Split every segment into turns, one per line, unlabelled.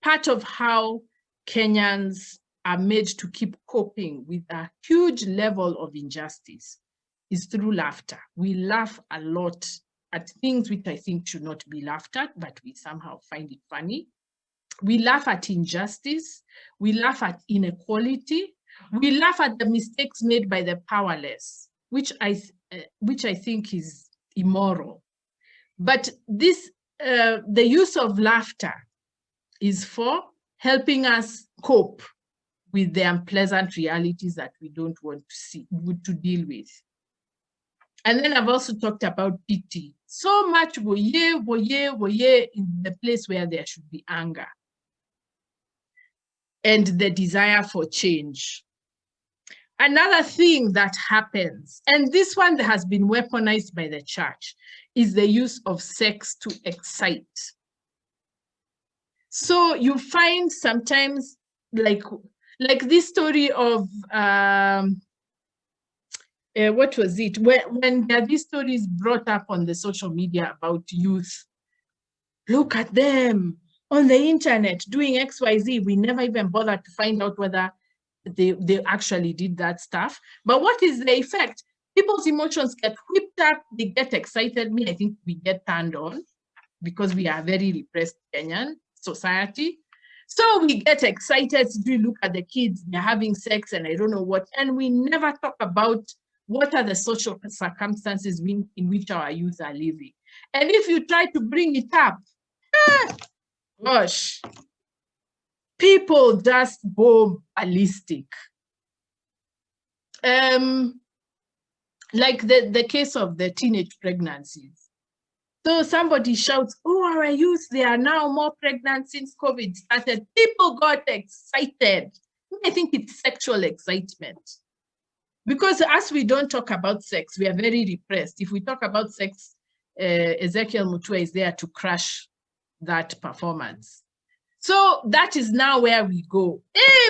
part of how Kenyans are made to keep coping with a huge level of injustice is through laughter. We laugh a lot at things which I think should not be laughed at, but we somehow find it funny. We laugh at injustice. We laugh at inequality. We laugh at the mistakes made by the powerless, which I think is immoral. But this, the use of laughter is for helping us cope with the unpleasant realities that we don't want to deal with. And then I've also talked about pity. So much woye, woye, woye in the place where there should be anger and the desire for change. Another thing that happens, and this one that has been weaponized by the church, is the use of sex to excite. So you find sometimes like this story of, what was it? When there are these stories brought up on the social media about youth, look at them on the internet doing XYZ. We never even bothered to find out whether they actually did that stuff. But what is the effect? People's emotions get whipped up, they get excited. I think we get turned on because we are a very repressed Kenyan society. So we get excited to look at the kids, they're having sex and I don't know what, and we never talk about what are the social circumstances in which our youth are living. And if you try to bring it up, gosh, people just go ballistic. Like the case of the teenage pregnancies. So somebody shouts, oh, our youth, they are now more pregnant since COVID started. People got excited. I think it's sexual excitement. Because as we don't talk about sex, we are very repressed. If we talk about sex, Ezekiel Mutua is there to crush that performance. So that is now where we go.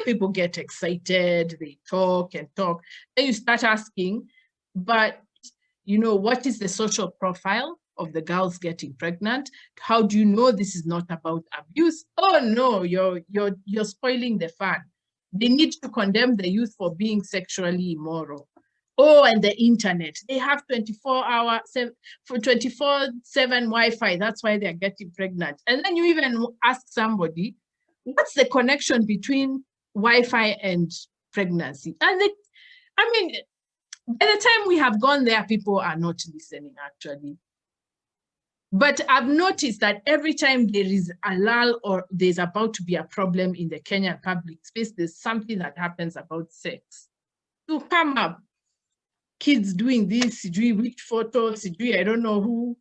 People get excited, they talk and talk. Then you start asking, but what is the social profile of the girls getting pregnant? How do you know this is not about abuse? Oh no, you're spoiling the fun. They need to condemn the youth for being sexually immoral. Oh, and the internet. They have 24/7 Wi-Fi. That's why they're getting pregnant. And then you even ask somebody, what's the connection between Wi-Fi and pregnancy? And by the time we have gone there, people are not listening, actually. But I've noticed that every time there is a lull or there's about to be a problem in the Kenyan public space, there's something that happens about sex. To come up, kids doing this, which photos, I don't know who.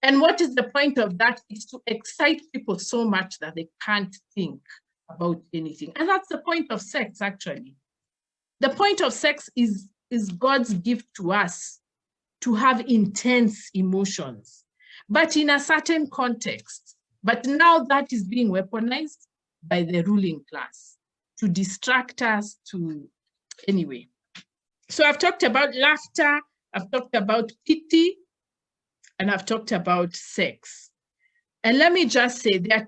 And what is the point of that? Is to excite people so much that they can't think about anything. And that's the point of sex, actually. The point of sex is God's gift to us to have intense emotions, but in a certain context. But now that is being weaponized by the ruling class to distract us anyway. So I've talked about laughter, I've talked about pity, and I've talked about sex. And let me just say, there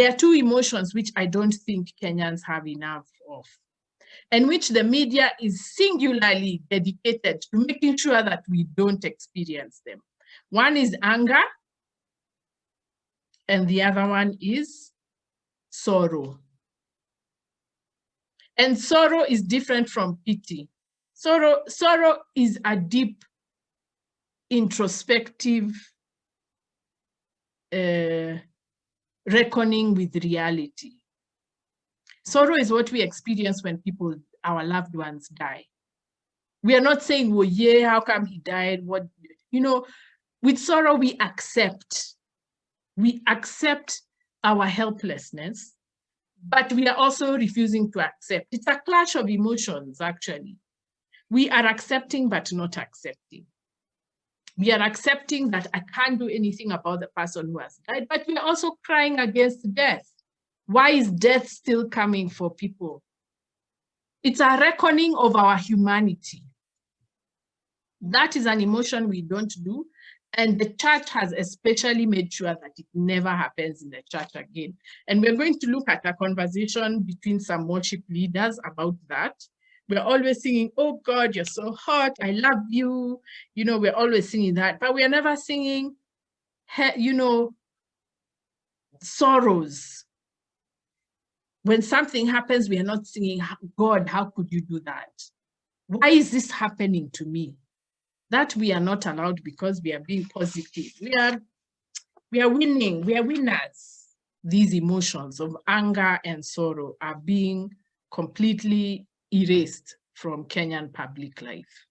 are two emotions which I don't think Kenyans have enough of, and which the media is singularly dedicated to making sure that we don't experience them. One is anger, and the other one is sorrow. And sorrow is different from pity. Sorrow is a deep, introspective reckoning with reality. Sorrow is what we experience when our loved ones die. We are not saying, well, yeah, how come he died? With sorrow, we accept our helplessness, but we are also refusing to accept. It's a clash of emotions, actually. We are accepting, but not accepting. We are accepting that I can't do anything about the person who has died, but we are also crying against death. Why is death still coming for people? It's a reckoning of our humanity. That is an emotion we don't do. And the church has especially made sure that it never happens in the church again. And we're going to look at a conversation between some worship leaders about that. We're always singing, oh God, you're so hot, I love you. You know, we're always singing that, but we're never singing, you know, sorrows. When something happens, we are not singing, God, how could you do that? Why is this happening to me? That we are not allowed because we are being positive. We are winning, we are winners. These emotions of anger and sorrow are being completely erased from Kenyan public life.